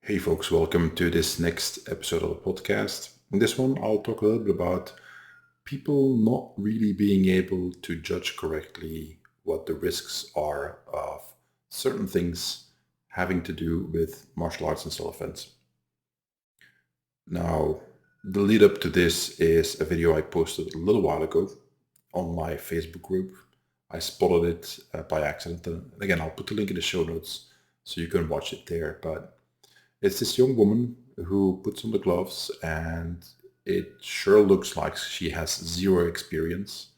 Hey folks, welcome to this next episode of the podcast. In this one, I'll talk a little bit about people not really being able to judge correctly what the risks are of certain things having to do with martial arts and self-defense. Now, the lead up to this is a video I posted a little while ago on my Facebook group. I spotted it by accident. And again, I'll put the link in the show notes so you can watch it there. But it's this young woman who puts on the gloves, and it sure looks like she has zero experience,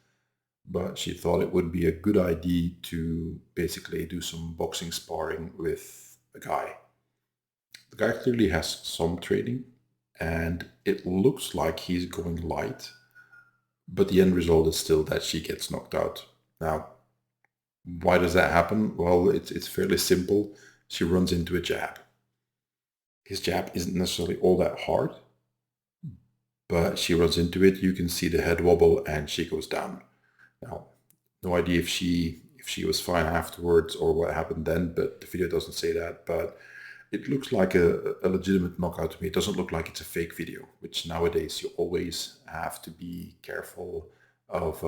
but she thought it would be a good idea to basically do some boxing sparring with a guy. The guy clearly has some training, and it looks like he's going light, but the end result is still that she gets knocked out. Now, why does that happen? Well, it's fairly simple. She runs into a jab. His jab isn't necessarily all that hard, but she runs into it. You can see the head wobble and she goes down. Now, no idea if she was fine afterwards or what happened then, but the video doesn't say that. But it looks like a legitimate knockout to me. It doesn't look like it's a fake video, which nowadays you always have to be careful of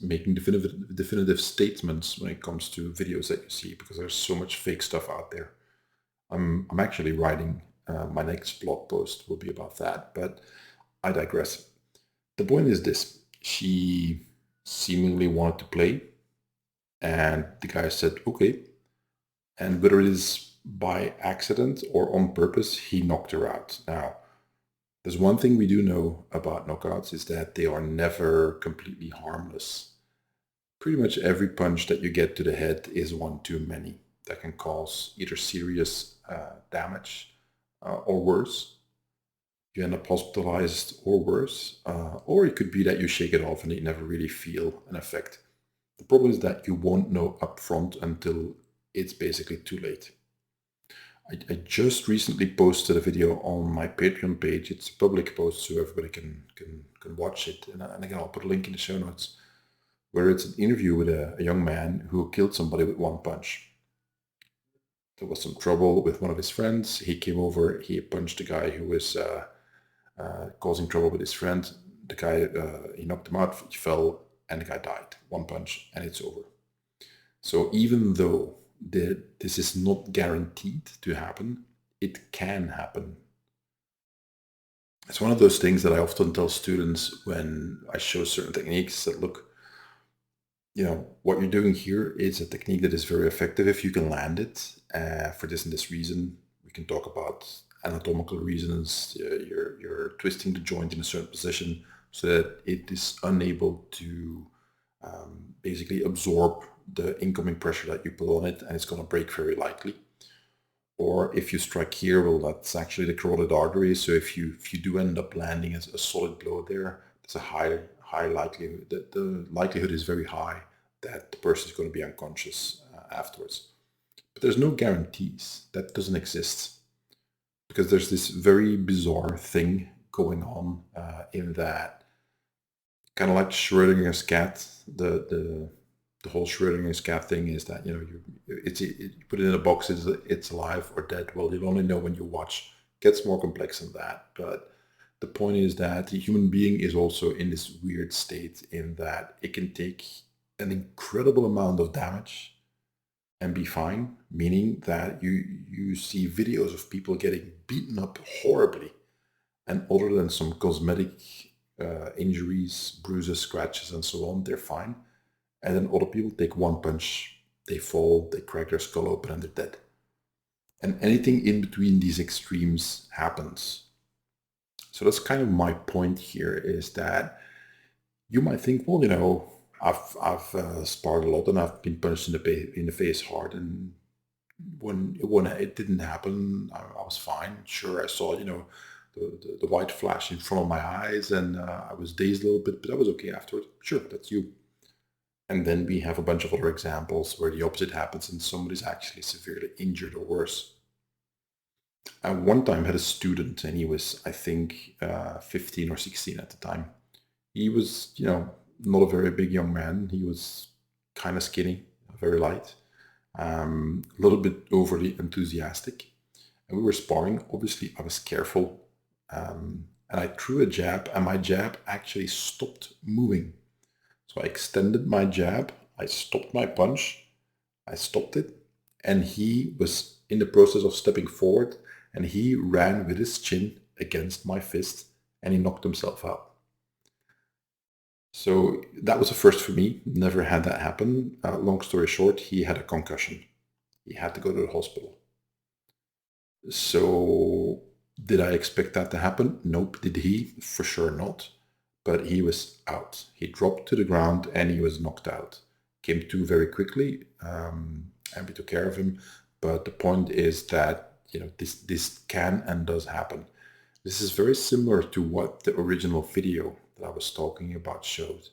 making definitive statements when it comes to videos that you see, because there's so much fake stuff out there. I'm actually writing my next blog post will be about that, but I digress. The point is this: she seemingly wanted to play, and the guy said okay. And whether it is by accident or on purpose, he knocked her out. Now, there's one thing we do know about knockouts is that they are never completely harmless. Pretty much every punch that you get to the head is one too many that can cause either serious damage or worse. You end up hospitalized or worse, or it could be that you shake it off and you never really feel an effect. The problem is that you won't know upfront until it's basically too late. I just recently posted a video on my Patreon page. It's a public post, so everybody can watch it. And again, I'll put a link in the show notes, where it's an interview with a young man who killed somebody with one punch. There was some trouble with one of his friends. He came over, he punched the guy who was causing trouble with his friend. The guy, he knocked him out, he fell, and the guy died. One punch, and it's over. So even though this is not guaranteed to happen, it can happen. It's one of those things that I often tell students when I show certain techniques that, look, what you're doing here is a technique that is very effective if you can land it for this and this reason. We can talk about anatomical reasons. You're twisting the joint in a certain position so that it is unable to basically absorb the incoming pressure that you put on it, and it's going to break very likely. Or if you strike here, well, that's actually the carotid artery. So if you do end up landing a solid blow there, there's a high likelihood that the likelihood is very high that the person is going to be unconscious afterwards. But there's no guarantees. That doesn't exist, because there's this very bizarre thing going on in that, kind of like Schrodinger's cat. The whole Schrodinger's cat thing is that you put it in a box, it's alive or dead. Well, you'll only know when you watch. It gets more complex than that, but the point is that the human being is also in this weird state in that it can take an incredible amount of damage and be fine, meaning that you see videos of people getting beaten up horribly, and other than some cosmetic injuries, bruises, scratches, and so on, they're fine. And then other people take one punch, they fall, they crack their skull open, and they're dead. And anything in between these extremes happens. So that's kind of my point here, is that you might think, well, I've sparred a lot and I've been punched in the face hard, and when it didn't happen, I was fine. Sure, I saw the white flash in front of my eyes, and I was dazed a little bit, but I was okay afterwards. Sure, that's you. And then we have a bunch of other examples where the opposite happens and somebody's actually severely injured or worse. I one time had a student, and he was, I think, 15 or 16 at the time. He was, not a very big young man. He was kind of skinny, very light, a little bit overly enthusiastic. and we were sparring. Obviously, I was careful, and I threw a jab, and my jab actually stopped moving. So I extended my jab, I stopped my punch, I stopped it, and he was in the process of stepping forward, and he ran with his chin against my fist, and he knocked himself out. So that was a first for me. Never had that happen. Long story short, he had a concussion. He had to go to the hospital. So did I expect that to happen? Nope. Did he? For sure not. But he was out. He dropped to the ground and he was knocked out. Came to very quickly, and we took care of him. But the point is that this can and does happen. This is very similar to what the original video that I was talking about showed.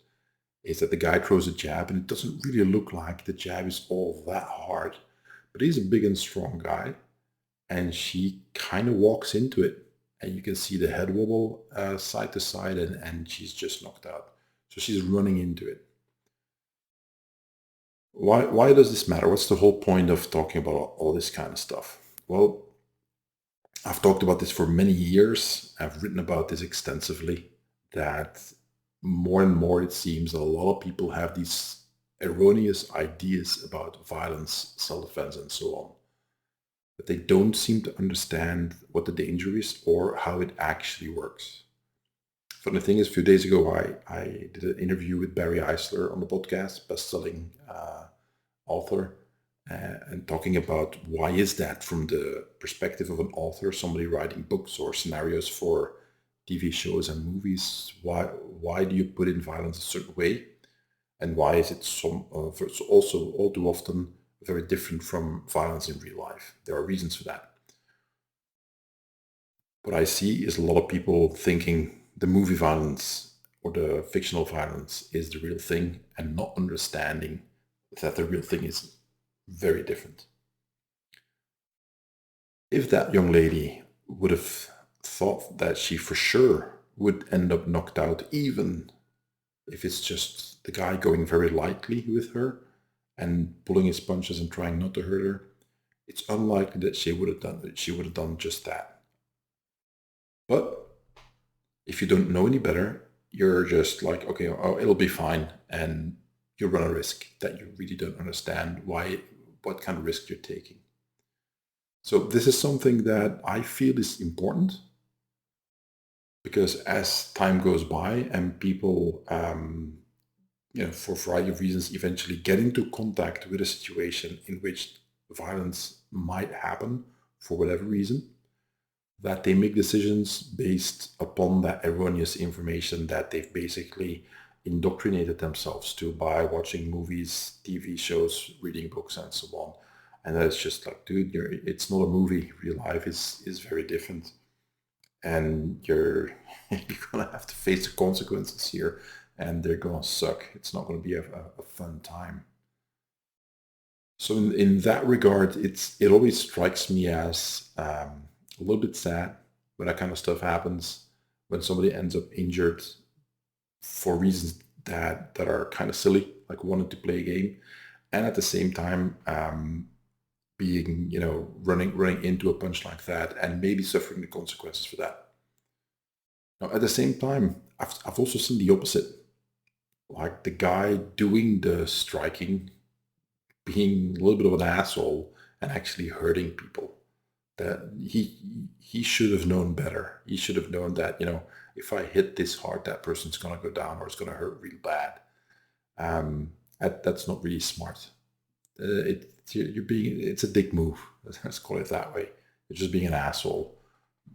Is that the guy throws a jab and it doesn't really look like the jab is all that hard, but he's a big and strong guy, and she kind of walks into it, and you can see the head wobble side to side, and she's just knocked out. So she's running into it. Why does this matter? What's the whole point of talking about all this kind of stuff? Well, I've talked about this for many years. I've written about this extensively, that more and more it seems that a lot of people have these erroneous ideas about violence, self-defense, and so on. But they don't seem to understand what the danger is or how it actually works. Funny thing is, a few days ago, I did an interview with Barry Eisler on the podcast, best-selling author, and talking about why is that from the perspective of an author, somebody writing books or scenarios for TV shows and movies. Why do you put in violence a certain way, and why is it also all too often very different from violence in real life? There are reasons for that. What I see is a lot of people thinking the movie violence or the fictional violence is the real thing, and not understanding that the real thing is very different. If that young lady would have thought that she for sure would end up knocked out, even if it's just the guy going very lightly with her and pulling his punches and trying not to hurt her, it's unlikely that she would have done just that. But if you don't know any better, you're just like, okay, oh, it'll be fine, and you run a risk that you really don't understand what kind of risk you're taking. So this is something that I feel is important, because as time goes by and people, for a variety of reasons, eventually get into contact with a situation in which violence might happen for whatever reason, that they make decisions based upon that erroneous information that they've basically indoctrinated themselves to by watching movies, TV shows, reading books, and so on. And that's just like, dude, it's not a movie. Real life is very different, and you're gonna have to face the consequences here, and they're gonna suck. It's not gonna be a fun time. So in that regard, it always strikes me as a little bit sad when that kind of stuff happens, when somebody ends up injured for reasons that are kind of silly, like wanting to play a game, and at the same time being running into a punch like that and maybe suffering the consequences for that. Now, at the same time, I've also seen the opposite, like the guy doing the striking being a little bit of an asshole and actually hurting people. That he should have known better. He should have known that, if I hit this hard, that person's gonna go down or it's gonna hurt real bad. That's not really smart. It's a dick move. Let's call it that way. You're just being an asshole,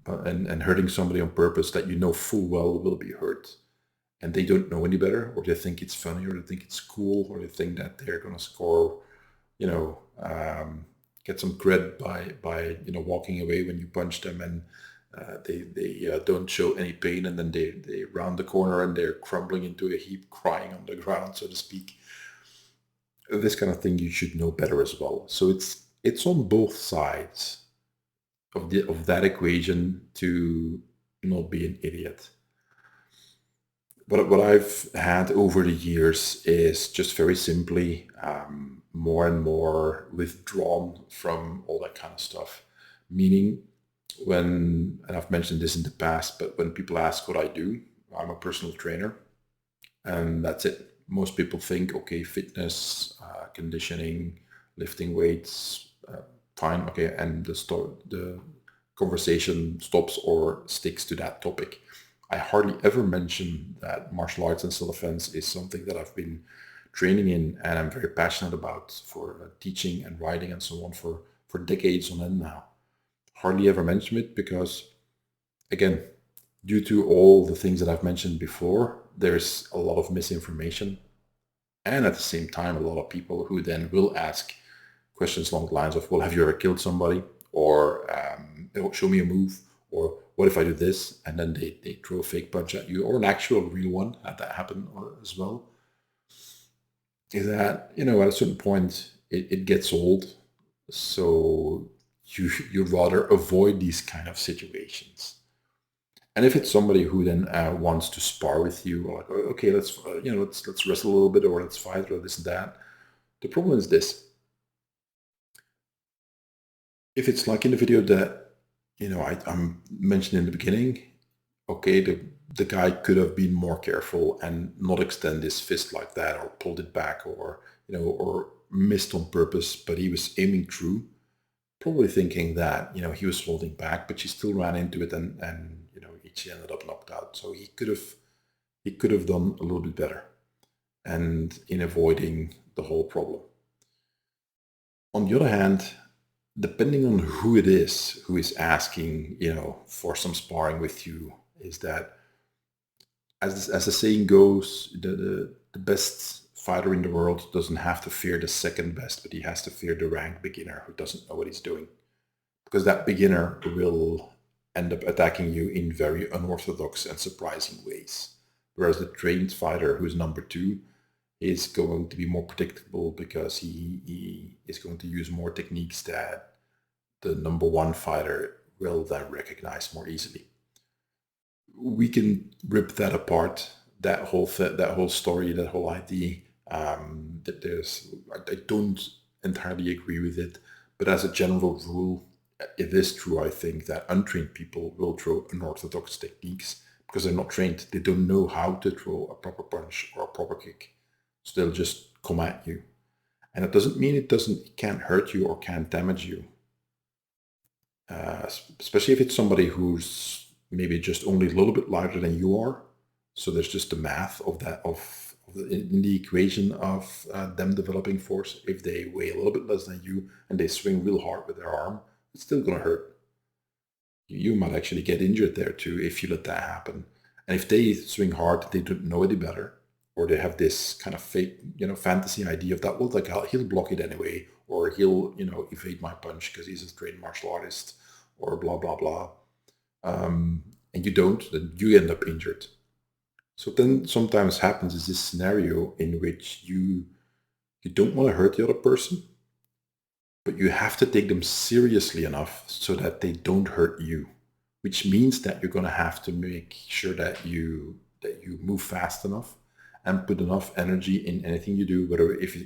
and hurting somebody on purpose that you know full well will be hurt, and they don't know any better, or they think it's funny, or they think it's cool, or they think that they're gonna score, get some cred by walking away when you punch them, and they don't show any pain, and then they round the corner and they're crumbling into a heap, crying on the ground, so to speak. This kind of thing you should know better as well. So it's on both sides of that equation to not be an idiot. What I've had over the years is just very simply more and more withdrawn from all that kind of stuff. Meaning, when, and I've mentioned this in the past, but when people ask what I do, I'm a personal trainer, and that's it. Most people think, okay, fitness, conditioning, lifting weights, fine, okay, and the conversation stops or sticks to that topic. I hardly ever mention that martial arts and self-defense is something that I've been training in and I'm very passionate about for teaching and writing and so on for decades on end now. Hardly ever mention it because, again, due to all the things that I've mentioned before, there's a lot of misinformation. And at the same time, a lot of people who then will ask questions along the lines of, well, have you ever killed somebody? Or show me a move. Or what if I do this? And then they throw a fake punch at you, or an actual real one. Had that happen as well. Is that, at a certain point, it gets old. So you'd rather avoid these kind of situations. And if it's somebody who then wants to spar with you, or like, "Oh, okay, let's wrestle a little bit, or let's fight, or this and that." The problem is this: if it's like in the video that I'm mentioned in the beginning, okay, the guy could have been more careful and not extend his fist like that, or pulled it back, or or missed on purpose, but he was aiming true, probably thinking that he was holding back, but she still ran into it, and she ended up knocked out. So he could have done a little bit better, and in avoiding the whole problem. On the other hand, depending on who it is who is asking, for some sparring with you, is that, as the saying goes, the best fighter in the world doesn't have to fear the second best, but he has to fear the ranked beginner who doesn't know what he's doing. Because that beginner will end up attacking you in very unorthodox and surprising ways. Whereas the trained fighter, who's number two, is going to be more predictable because he is going to use more techniques that the number one fighter will then recognize more easily. We can rip that apart, that whole story, that whole idea. That I don't entirely agree with it, but as a general rule, it is true. I think that untrained people will throw unorthodox techniques because they're not trained. They don't know how to throw a proper punch or a proper kick, so they'll just come at you. And it doesn't mean it can't hurt you or can't damage you. Especially if it's somebody who's maybe just only a little bit lighter than you are. So there's just the math of that in the equation of them developing force. If they weigh a little bit less than you and they swing real hard with their arm, it's still going to hurt. You might actually get injured there too if you let that happen. And if they swing hard, they don't know any better, or they have this kind of fake, fantasy idea of that. Well, like he'll block it anyway, or he'll, evade my punch because he's a trained martial artist, or blah blah blah. And you don't, then you end up injured. So then sometimes happens is this scenario in which you don't want to hurt the other person, but you have to take them seriously enough so that they don't hurt you, which means that you're going to have to make sure that you move fast enough and put enough energy in anything you do,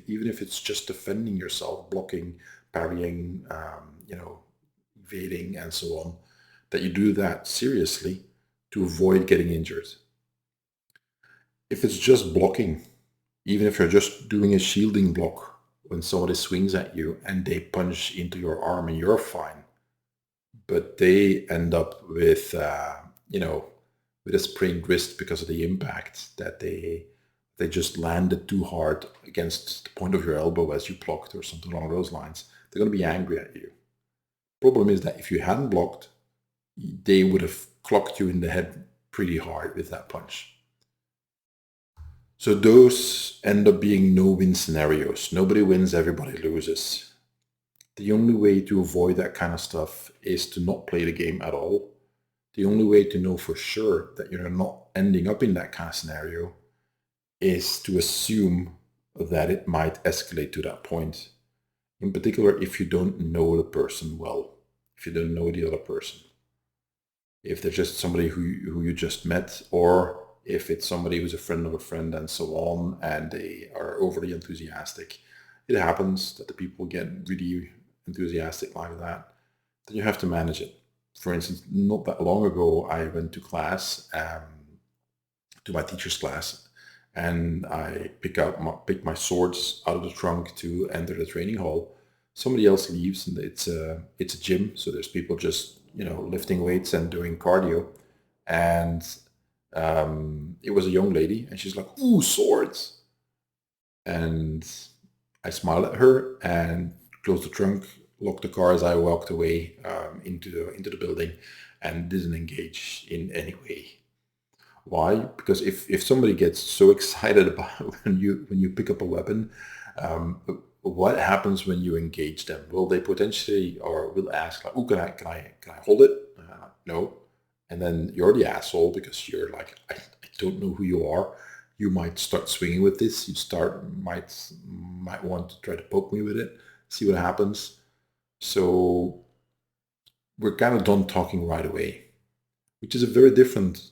even if it's just defending yourself, blocking, parrying, evading, and so on, that you do that seriously to avoid getting injured. If it's just blocking, even if you're just doing a shielding block when somebody swings at you and they punch into your arm and you're fine, but they end up with with a sprained wrist because of the impact that they just landed too hard against the point of your elbow as you blocked or something along those lines, they're going to be angry at you. Problem is that if you hadn't blocked, they would have clocked you in the head pretty hard with that punch. So those end up being no-win scenarios. Nobody wins, everybody loses. The only way to avoid that kind of stuff is to not play the game at all. The only way to know for sure that you're not ending up in that kind of scenario is to assume that it might escalate to that point. In particular, if you don't know the person well, if you don't know the other person. If they're just somebody who you just met, or if it's somebody who's a friend of a friend and so on, and they are overly enthusiastic. It happens that the people get really enthusiastic like that. Then you have to manage it. For instance, not that long ago, I went to class, to my teacher's class, and I pick my swords out of the trunk to enter the training hall. Somebody else leaves, and it's a gym, so there's people just lifting weights and doing cardio, and it was a young lady, and she's like, "Ooh, swords!" And I smiled at her and closed the trunk, locked the car as I walked away into the building, and didn't engage in any way. Why? Because if somebody gets so excited about when you pick up a weapon, um, what happens when you engage them? Will they potentially or will ask like, "Oh, can I hold it?" No, and then you're the asshole because you're like, I don't know who you are. You might start swinging with this. You might want to try to poke me with it, see what happens. So we're kind of done talking right away, which is a very different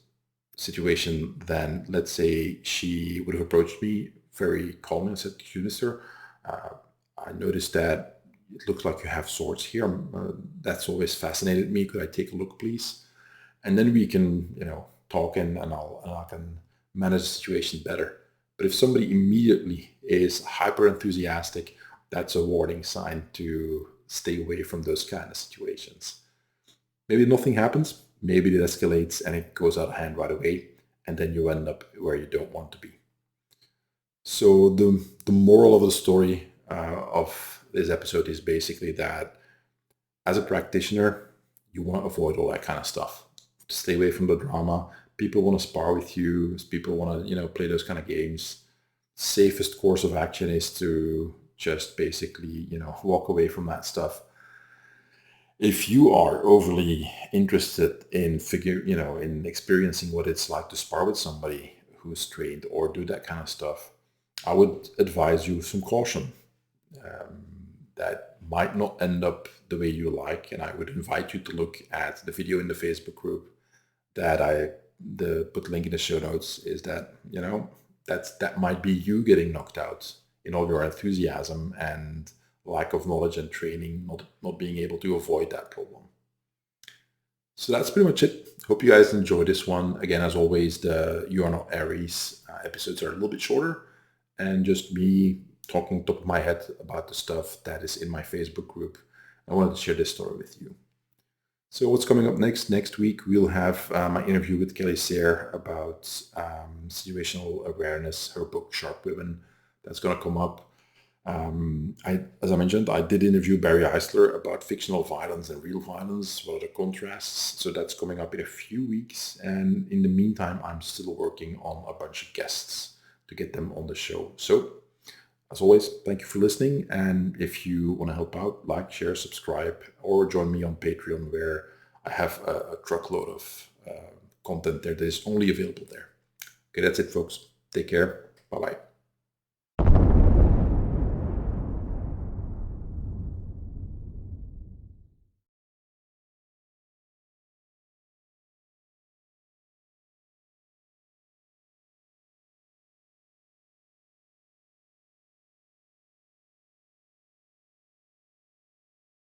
situation than, let's say, she would have approached me very calmly and said, "Excuse me, sir, uh, I noticed that it looks like you have swords here. That's always fascinated me. Could I take a look, please?" And then we can, talk and I can manage the situation better. But if somebody immediately is hyper enthusiastic, that's a warning sign to stay away from those kind of situations. Maybe nothing happens. Maybe it escalates and it goes out of hand right away, and then you end up where you don't want to be. So the moral of the story of this episode is basically that as a practitioner, you want to avoid all that kind of stuff. Stay away from the drama. People want to spar with you. People want to play those kind of games. Safest course of action is to just basically walk away from that stuff. If you are overly interested in in experiencing what it's like to spar with somebody who's trained or do that kind of stuff, I would advise you some caution. Um, that might not end up the way you like, and I would invite you to look at the video in the Facebook group that put link in the show notes. Is that that might be you getting knocked out in all your enthusiasm and lack of knowledge and training, not being able to avoid that problem. So that's pretty much it. Hope you guys enjoyed this one. Again, as always, the You Are Not Aries episodes are a little bit shorter, and just me talking top of my head about the stuff that is in my Facebook group. I wanted to share this story with you. So what's coming up next? Next week, we'll have my interview with Kelly Sayre about situational awareness, her book, Sharp Women. That's going to come up. As I mentioned, I did interview Barry Eisler about fictional violence and real violence. What are the contrasts? So that's coming up in a few weeks. And in the meantime, I'm still working on a bunch of guests to get them on the show. So as always, thank you for listening. And if you want to help out, like, share, subscribe, or join me on Patreon, where I have a truckload of content there that is only available there. Okay, that's it, folks. Take care. Bye-bye.